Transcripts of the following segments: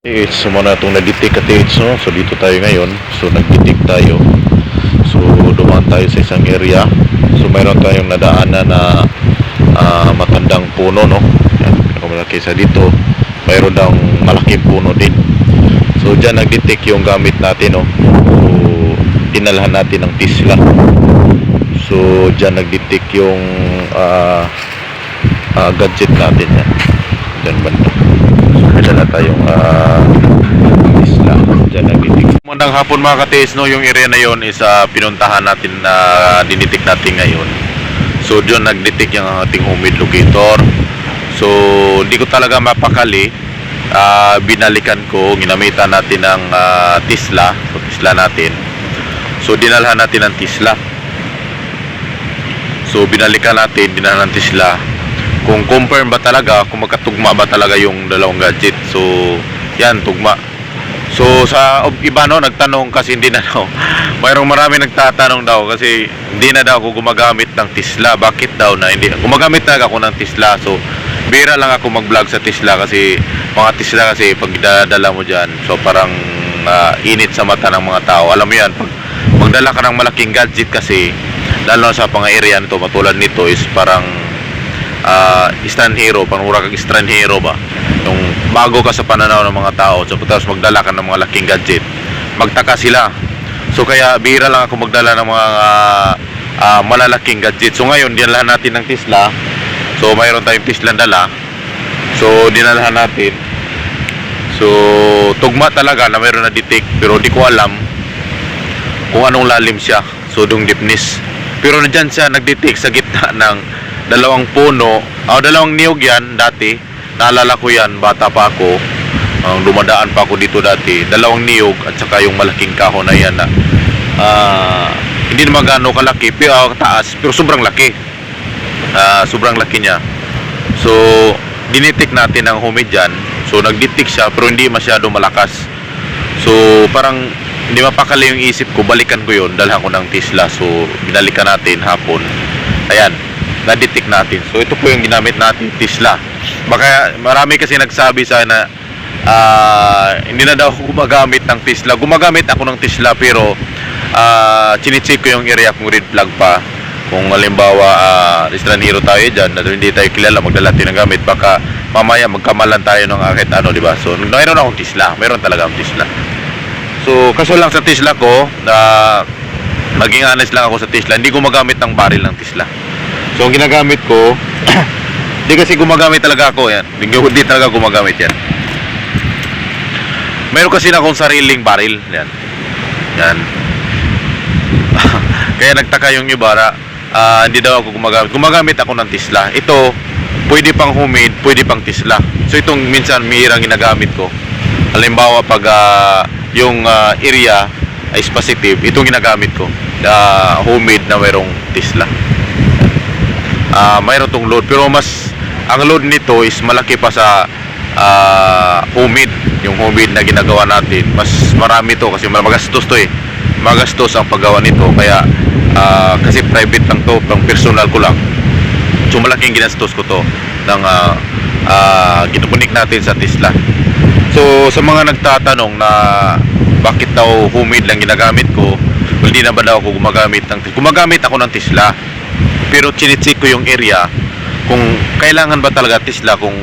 So muna itong na-detect ka no? So dito tayo ngayon. So nag-detect tayo. So dumaan tayo sa isang area. So mayroon tayong nadaanan na matandang puno, no? Yan, pinakamalaki sa dito. Mayroon daw malaking puno din. So dyan nag-detect yung gamit natin, no? So dinalhan natin ng Tesla. So dyan nag-detect yung gadget natin yan. Dyan banda. So may dala tayong Tesla. Dyan nag-detect. Magandang hapon mga ka-TS, no? Yung area na yon is pinuntahan natin na dinitik natin ngayon. So dyan nag-detect yung ating humid locator. So hindi ko talaga mapakali. Binalikan ko, ginamitan natin ng Tesla. So Tesla natin. So dinalhan natin ng Tesla. So binalikan natin, dinalhan ng Tesla. Kung confirm ba talaga, kung magkatugma ba talaga yung dalawang gadget. So yan, tugma. So sa iba, no, nagtanong kasi hindi na daw. Mayroong marami nagtatanong daw kasi hindi na daw ako gumagamit ng Tesla. Bakit daw na hindi? Gumagamit talaga ako ng Tesla. So bira lang ako mag-vlog sa Tesla kasi mga Tesla kasi pag dadala mo dyan, so parang init sa mata ng mga tao. Alam mo yan, pag magdala ka ng malaking gadget kasi, lalo sa pang area nito, matulad nito is parang estranhero, panura kang estranhero ba, yung bago ka sa pananaw ng mga tao. So tapos magdala ka ng mga laking gadget, magtaka sila. So kaya bihira lang ako magdala ng mga malalaking gadget. So ngayon dinalahan natin ng Tesla. So mayroon tayong Tesla dala. So dinalahan natin. So tugma talaga na mayroon na detect, pero di ko alam kung anong lalim siya. So dung deepness. Pero nandiyan siya nag-detect sa gitna ng dalawang puno, dalawang niyog yan dati. Naalala ko yan, bata pa ako. Dumadaan pa ako dito dati. Dalawang niyog at saka yung malaking kahon na yan na hindi naman gano'ng kalaki, pero taas, pero sobrang laki. Sobrang laki niya. So dinitik natin ang humid dyan. So nagditik siya pero hindi masyado malakas. So parang hindi mapakali yung isip ko, balikan ko yun, dalhan ko ng Tesla. So binalikan natin hapon. Ayan, na-detect natin. So ito po yung ginamit natin, Tesla. Baka marami kasi nagsabi sa na hindi na daw ako gumagamit ng Tesla. Gumagamit ako ng Tesla pero chinicheck ko yung area kung red flag pa. Kung halimbawa estranhero tayo dyan na hindi tayo kilala, magdala tayo ng gamit, baka mamaya magkamalan tayo ng kahit ano, diba? So mayroon akong Tesla, mayroon talaga akong Tesla. So kaso lang sa Tesla ko, maging honest lang ako sa Tesla, hindi gumagamit ng barrel ng Tesla. So ang ginagamit ko, hindi kasi gumagamit talaga ako yan. Hindi talaga gumagamit yan. Meron kasi na akong sariling barrel. Yan. Yan. Kaya nagtaka yung iba na hindi daw ako gumagamit. Gumagamit ako ng Tesla. Ito, pwede pang humid, pwede pang Tesla. So itong minsan mirang ginagamit ko. Halimbawa pag yung area is positive, itong ginagamit ko. Humid na mayroong Tesla. Mayroon tong load, pero mas ang load nito is malaki pa sa humid. Yung humid na ginagawa natin, mas marami to kasi magastos to eh. Magastos ang paggawa nito, kaya kasi private lang to, pang personal ko lang. So malaking ginastos ko to ng gitukunik natin sa Tesla. So sa mga nagtatanong na bakit daw humid lang ginagamit ko, hindi na ba daw ako gumagamit ako ng Tesla, pero chinicheck ko yung area kung kailangan ba talaga Tesla, kung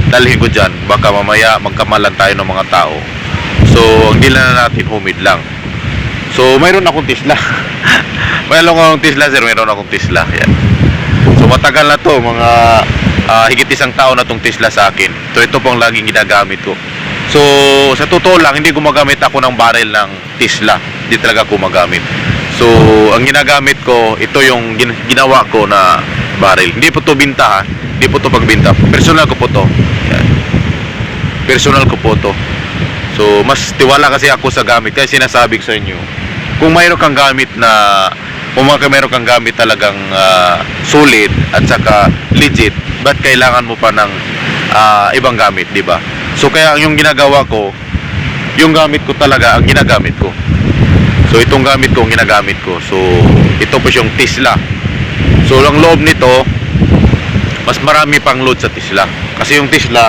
dalhin ko dyan, baka mamaya magkamalan tayo ng mga tao. So ang dila na natin humid lang. So mayroon akong Tesla. Mayroon akong Tesla, sir. Mayroon akong Tesla. Yan. So matagal na to, mga higit isang taon na tong Tesla sa akin. So ito pong laging ginagamit ko. So sa totoo lang, hindi gumagamit ako ng barrel ng Tesla. Hindi talaga ako gumagamit. So ang ginagamit ko, ito yung ginawa ko na barrel. Hindi po to binta, ha? Hindi po to pagbinta. Personal ko po to. Yan. Personal ko po to. So mas tiwala kasi ako sa gamit. Kaya sinasabi ko sa inyo, kung mayroon kang gamit na, kung mayroon kang gamit talagang solid at saka legit, ba't kailangan mo pa ng ibang gamit, di ba? So kaya yung ginagawa ko, yung gamit ko talaga ang ginagamit ko. So itong gamit ko ang ginagamit ko. So ito po yung Tesla. So ang loob nito, mas marami pang load sa Tesla. Kasi yung Tesla,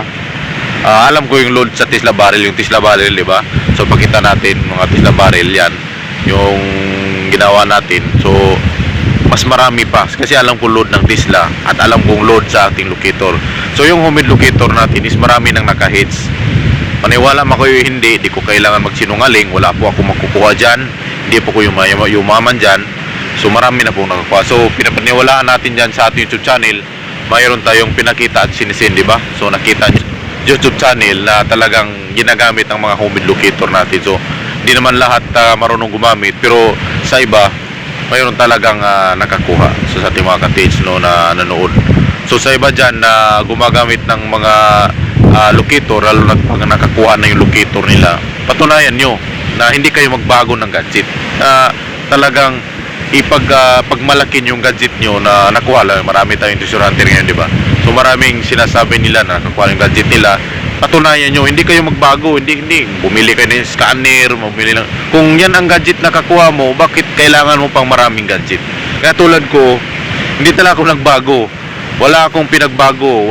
Alam ko yung load sa Tesla barrel, yung Tesla barrel, di ba? So pakita natin mga Tesla barrel yan, yung ginawa natin. So mas marami pa kasi alam ko load ng Tesla at alam kong load sa ating locator. So yung homemade locator natin is marami nang naka-heads. Paniwala mo ko yung hindi, di ko kailangan magsinungaling, wala po ako makukuha dyan, hindi po ko yumaman dyan. So marami na pong nakakuha. So pinapaniwalaan natin dyan sa ating YouTube channel, mayroon tayong pinakita at sinisin, di ba? So nakita nyo YouTube channel na talagang ginagamit ang mga homemade locator natin. So hindi naman lahat marunong gumamit, pero sa iba mayroon talagang nakakuha. So sa ating mga ka-tids na nanood, so sa iba dyan na gumagamit ng mga locator, lalo na pag nakakuha na yung locator nila, patunayan nyo na hindi kayo magbago ng gadget. Talagang pagmalakin yung gadget nyo na nakuha lang. Marami tayong treasure hunter ngayon, di ba? So maraming sinasabi nila na nakuha yung gadget nila. Patunayan nyo, hindi kayo magbago, hindi bumili kayo ng scanner, bumili lang. Kung yan ang gadget na kakuha mo, bakit kailangan mo pang maraming gadget? Kaya tulad ko, hindi talaga ako nagbago. Wala akong pinagbago,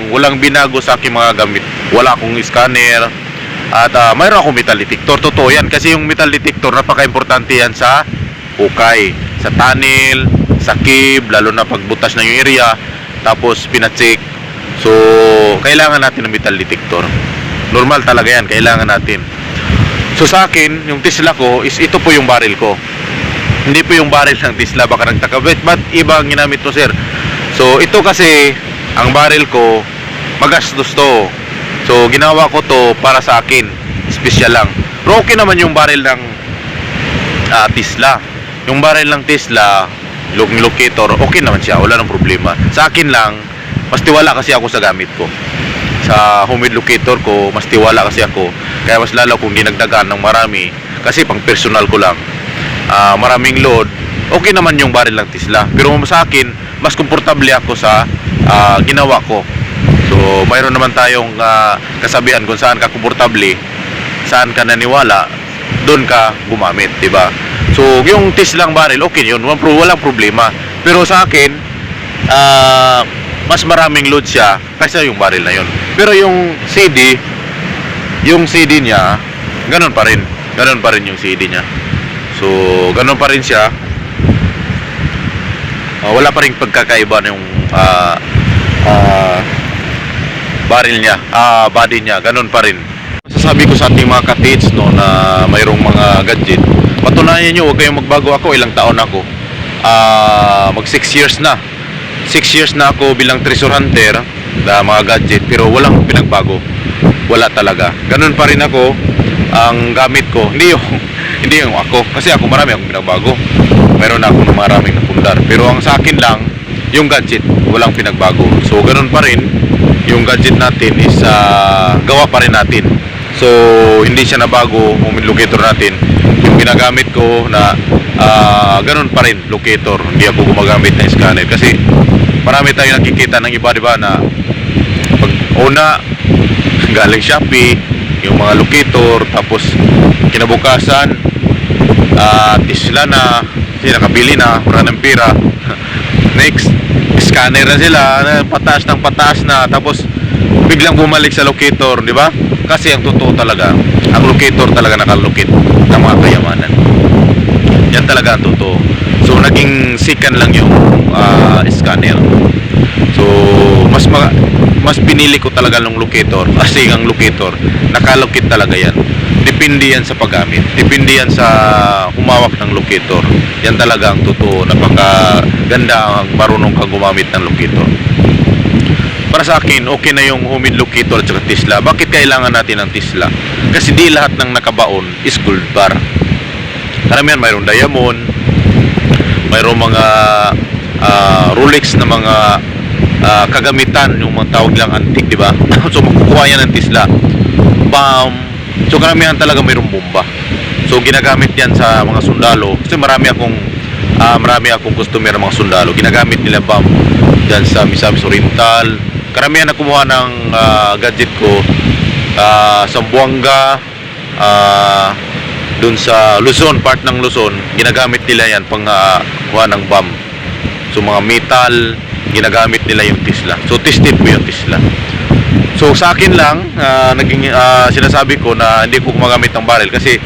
walang binago sa aking mga gamit. Wala akong scanner. At mayroon akong metal detector. Totoo yan, kasi yung metal detector napaka-importante yan sa ukay, sa tunnel, sa cave, lalo na pagbutas na yung area, tapos pinacheck. So kailangan natin ng metal detector. Normal talaga yan, kailangan natin. So sa akin, yung Tesla ko is ito po yung barrel ko. Hindi po yung barrel ng Tesla. Baka nagtaka, ba't iba ang ginamit to, sir? So ito kasi ang barrel ko, magastos to. So ginawa ko to para sa akin, special lang. Pero okay naman yung barrel ng Tesla. Yung barrel ng Tesla, locator, okay naman siya, wala nang problema. Sa akin lang, mas tiwala kasi ako sa gamit ko. Sa homemade locator ko, mas tiwala kasi ako. Kaya mas lalo kung dinagdagan ng marami, kasi pang personal ko lang, maraming load, okay naman yung barrel ng Tesla. Pero sa akin, mas komportable ako sa ginawa ko. So mayroon naman tayong kasabihan kung saan ka komportable, saan ka naniwala, doon ka gumamit, di ba? So yung Tesla barrel, okay yun, walang problema. Pero sa akin, mas maraming load siya kaysa yung barrel na yun. Pero yung CD niya, ganun pa rin yung CD niya. So ganun pa rin siya. Wala pa rin pagkakaiba ng barrel niya, body niya, ganun pa rin. Masasabi ko sa ating mga ka-tids na mayroong mga gadget, patunayan nyo, huwag kayong magbago. Ako, ilang taon ako, mag 6 years na 6 years na ako bilang treasure hunter na mga gadget, pero walang pinagbago, wala talaga. Ganun pa rin ako, ang gamit ko, hindi yung ako, kasi ako marami akong pinagbago, mayroon ako ng maraming napundar, pero ang sa akin lang, yung gadget, walang pinagbago. So ganun pa rin, yung gadget natin is gawa pa rin natin. So hindi siya nabago, homemade locator natin, yung ginagamit ko na ganun pa rin locator. Hindi ako gumagamit ng scanner kasi marami tayong nakikita ng iba, diba, na pag una galing Shopee yung mga locator, tapos kinabukasan Tesla na sila, nakabili na, wala ng pira. Next, scanner na sila, pataas na, tapos biglang bumalik sa locator, di ba? Kasi ang totoo talaga, ang locator talaga nakalukit ng mga kayamanan. Yan talaga ang totoo. So naging second lang yung scanner. So mas pinili ko talaga ng locator, kasi ang locator nakalukit talaga yan. Depende yan sa paggamit, depende yan sa humawak ng locator. Yan talaga ang totoo, napakaganda ang marunong kang gumamit ng locator. Para sa akin, okay na yung homemade locator at saka Tesla. Bakit kailangan natin ng Tesla? Kasi di lahat ng nakabaon is gold bar. Karamihan mayroong diamond, mayroong mga Rolex na mga kagamitan, yung mga tawag lang antique, di ba? So makukuha yan ng Tesla. Bam! So karamihan talaga mayroong bomba. So ginagamit yan sa mga sundalo. Kasi marami akong customer, mga sundalo. Ginagamit nila bam dyan sa Misamis Oriental. Karamihan na kumuha ng gadget ko sa Buanga, dun sa Luzon, part ng Luzon, ginagamit nila yan pang kuha ng bomb. So mga metal, ginagamit nila yung Tesla. So tested po yung Tesla. So So sa akin lang, naging sinasabi ko na hindi ko gumagamit ng barrel kasi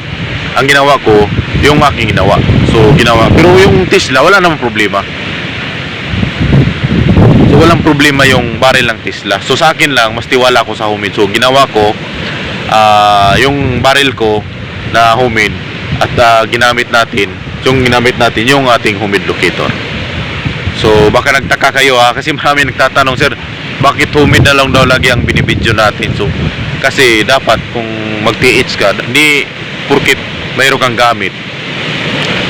ang ginawa ko, yung aking ginawa. So ginawa. Pero yung Tesla, wala namang problema. So walang problema yung barrel ng Tesla. So sa akin lang, mas tiwala ko sa homemade. So ginawa ko, yung barrel ko na homemade at ginamit natin yung ating homemade locator. So baka nagtaka kayo kasi marami nagtatanong, sir, bakit homemade na lang daw lagi ang binibidyo natin? So kasi dapat kung mag-TH ka, hindi porkit mayroon kang gamit,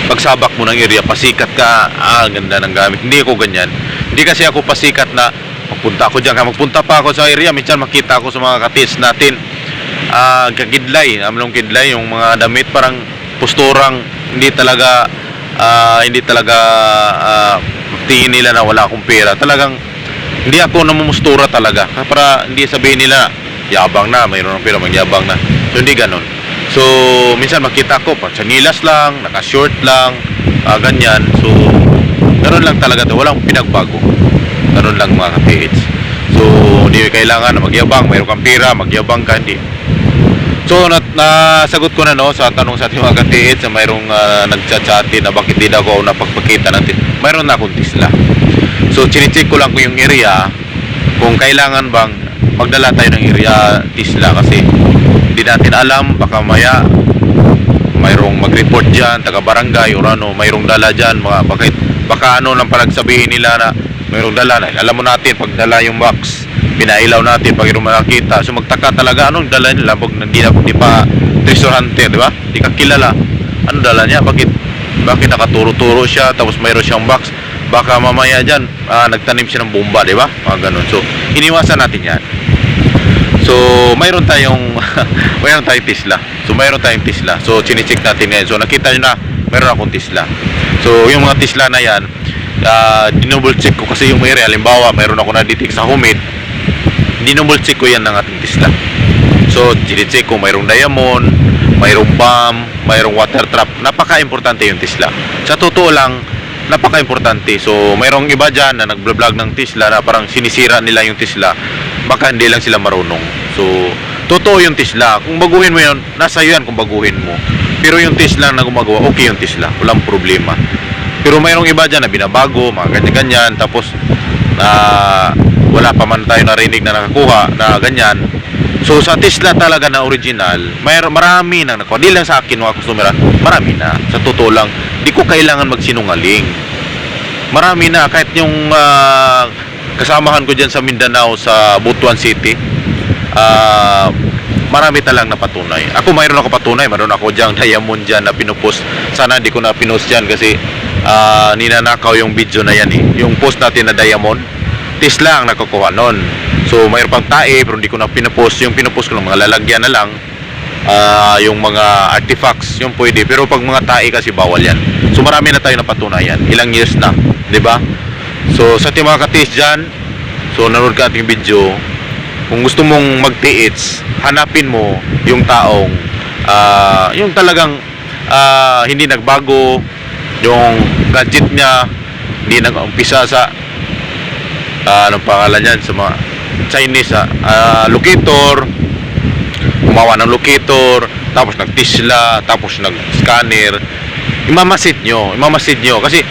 pagsabak mo ng area, pasikat ka, ganda ng gamit. Hindi ako ganyan. Hindi kasi ako pasikat na magpunta ako dyan. Magpunta pa ako sa area, minsan makita ako sa mga ka-TH natin, kagidlay, amlong kidlay, yung mga damit parang posturang hindi talaga tingin nila na wala akong pera. Talagang hindi ako namumustura talaga para hindi sabihin nila yabang na, mayroon ng pera, magyabang na. So hindi ganon. So minsan makita ko pag sanilas lang, naka-short lang, ganyan. So ganon lang talaga to, walang pinagbago. Ganon lang mga ka-PH. So hindi kailangan na magyabang, mayroon kang pera, magyabang ka, hindi. So nasagot ko na sa tanong sa ating mga ka-TH na mayroong nagchat-chatin na bakit di daw ako napagpakita natin. Mayroon na akong Tesla. So chine-check ko lang kung yung area, kung kailangan bang magdala tayo ng area Tesla kasi hindi natin alam, baka maya mayroong mag-report dyan, taga-barangay o ano, mayroong dala dyan, baka ano lang panagsabihin nila na mayroong dala na. Alam mo natin, pag dala yung box, pinailaw natin pag mayroong makakita. So magtaka talaga, anong dala nila? Hindi pa treasure hunter, di ba? Hindi ka kilala. Anong dala niya? Bakit nakaturo-turo siya, tapos mayroon siyang box? Baka mamaya dyan, nagtanim siya ng bomba, di ba? Mga ganun. So, iniwasan natin yan. So, mayroon tayong Tesla. So, mayroon tayong Tesla. So, chine-check natin ngayon. So, nakita nyo na, mayroon akong Tesla. So, yung mga Tesla na yan, dinouble check ko kasi yung area, halimbawa, mayroon ako na-detect sa homemade, dinouble check ko yan ng ating Tesla. So, chine-check ko, mayroong diamond, mayroong bomb, mayroong water trap. Napaka-importante yung Tesla. Sa totoo lang, napaka-importante. So, mayroong iba dyan na nag-vlog ng Tesla na parang sinisira nila yung Tesla. Baka hindi lang sila marunong. So, totoo yung Tesla. Kung baguhin mo yun, nasa iyo yan kung baguhin mo. Pero yung Tesla na gumagawa, okay yung Tesla. Walang problema. Pero mayroong iba dyan na binabago, mga ganyan-ganyan. Tapos, wala pa man tayo narinig na nakakuha na ganyan. So sa Tesla talaga na original, marami nang nakuha. Di lang sa akin mga customer, marami na. Sa totoo lang, di ko kailangan magsinungaling. Marami na, kahit yung kasamahan ko dyan sa Mindanao, sa Butuan City, marami talang napatunay. Ako mayroon ako patunay, mayroon ako dyan diamond dyan na pinupost. Sana di ko na pinost dyan kasi ninanakaw yung video na yan yung post natin na diamond, Tesla ang nakakuha nun. So mayroon pang tae pero hindi ko na pinupost. Yung pinupost ko ng mga lalagyan na lang, yung mga artifacts yung pwede, pero pag mga tae kasi bawal yan. So marami na tayo napatunayan, ilang years na, di ba? So sa ating mga ka-TH dyan, so nanood ka ating video, kung gusto mong mag-TH, hanapin mo yung taong yung talagang hindi nagbago yung gadget niya, hindi nag-umpisa sa anong pangalan yan, sa mga Chinese locator, gumawa ng locator, tapos nag-Tesla, tapos nag-scanner. Imamasid nyo kasi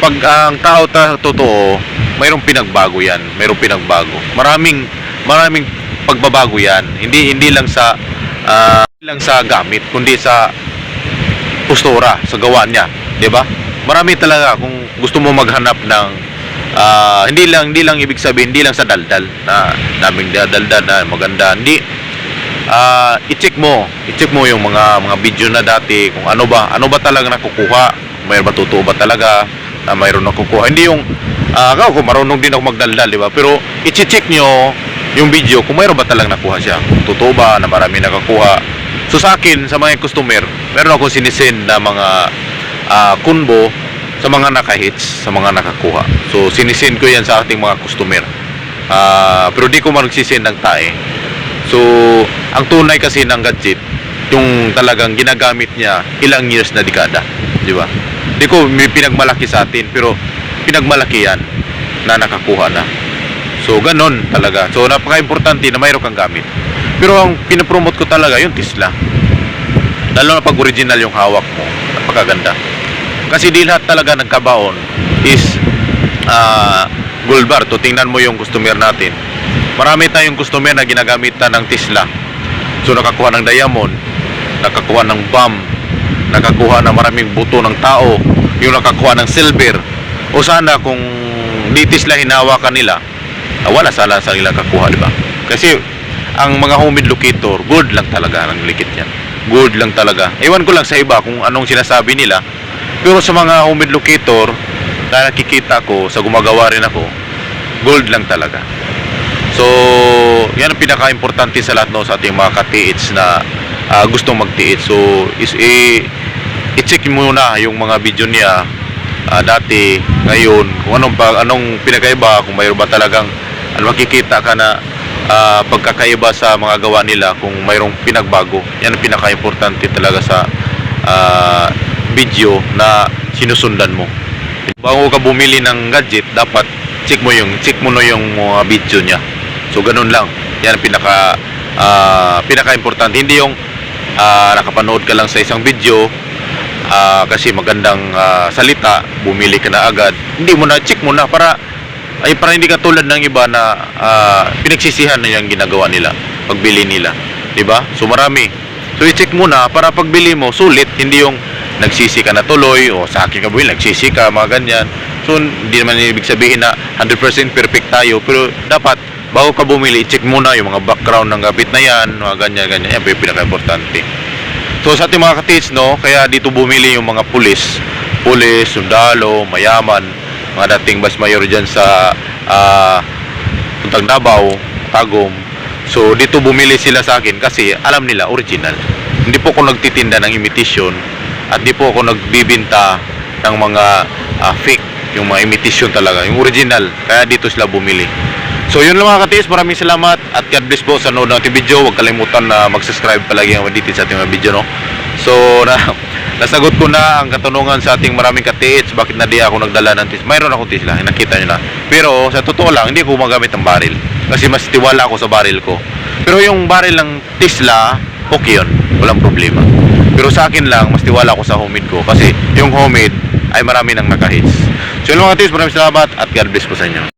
pag ang tao totoo, mayroong pinagbago yan, mayroong pinagbago, maraming pagbabago yan, hindi lang sa gamit, kundi sa postura, sa gawa niya, di ba? Marami talaga. Kung gusto mo maghanap ng hindi lang ibig sabihin, hindi lang sa daldal na daming daldal na maganda, hindi. I-check mo yung mga video na dati, kung ano ba talaga nakukuha, mayroon ba totoo ba talaga na mayroon nakukuha. Hindi yung ako marunong din ako magdaldal, di ba? Pero i-check nyo yung video kung mayroon ba talagang nakuha siya, kung totoo ba na marami nakakuha. So sa akin, sa mga customer, meron akong sinisend na mga kunbo sa mga naka-hits, sa mga nakakuha. So sinisend ko yan sa ating mga customer. Pero di ko magsisend ng tae. So ang tunay kasi ng gadget, yung talagang ginagamit niya ilang years na dekada, di ba? Di ko may pinagmalaki sa atin, pero pinagmalaki yan na nakakuha na. So ganon talaga. So napaka-importante na mayroon kang gamit. Pero ang pinapromote ko talaga yung Tesla. Lalo na pag original yung hawak mo, napakaganda. Kasi di lahat talaga nagkabaon is gold bar. To tingnan mo yung customer natin. Marami tayong customer na ginagamitan ng Tesla. So nakakuha ng diamond, nakakuha ng bomb, nakakuha ng maraming buto ng tao, yung nakakuha ng silver. O sana kung di Tesla hinawakan nila, wala sana sa nila kakuha, di ba? Kasi ang mga homemade locator, good lang talaga ang likit yan. Good lang talaga. Ewan ko lang sa iba kung anong sinasabi nila. Pero sa mga homemade locator na nakikita ko, sa gumagawa rin ako, gold lang talaga. So, yan ang pinaka-importante sa lahat, no, sa ating mga ka-TH na gustong mag-TH. So, i-check muna yung mga video niya dati, ngayon, kung anong pinakaiba, kung mayroon ba talagang makikita ka na pagkakaiba sa mga gawa nila, kung mayroong pinagbago. Yan ang pinaka-importante talaga sa video na sinusundan mo. Bago ka bumili ng gadget, dapat check mo na yung mga video niya. So ganun lang. Yan ang pinaka-importante. Hindi yung nakapanood ka lang sa isang video kasi magandang salita, bumili ka na agad. Hindi mo na, check mo na para hindi ka tulad ng iba na pinagsisihan na yung ginagawa nila pagbili nila, di ba? So marami. So i-check mo na para pagbili mo sulit, hindi yung nagsisi ka na tuloy o sa akin ka bumili, nagsisi ka, mga ganyan. So hindi naman ibig sabihin na 100% perfect tayo, pero dapat bago ka bumili, i-check muna yung mga background ng gamit na yan, mga ganyan. Yan yung pinaka-importante. So sa ating mga ka-TH, no, kaya dito bumili yung mga pulis, sundalo, mayaman, mga dating bas mayor dyan sa Puntang Davao, Tagum. So dito bumili sila sa akin kasi alam nila original. Hindi po ako nagtitinda ng imitation at di po ako nagbibinta ng mga fake, yung mga imitation talaga, yung original. Kaya dito sila bumili. So yun lang mga ka-TH, maraming salamat at God bless po sa nood ng ating video. Huwag kalimutan na mag-subscribe palagi ang dito sa ating mga video, no? So nasagot ko na ang katanungan sa ating maraming ka-TH, bakit na di ako nagdala ng Tesla. Mayroon akong Tesla, nakita nyo na. Pero sa totoo lang, hindi ako gumagamit ng baril kasi mas tiwala ako sa baril ko. Pero yung baril ng Tesla, okay yun, walang problema. Pero sa akin lang, mas tiwala ako sa homemade ko kasi yung homemade ay marami nang naka-hits. So yun mga ka-TH, maraming salamat at God bless po sa inyo.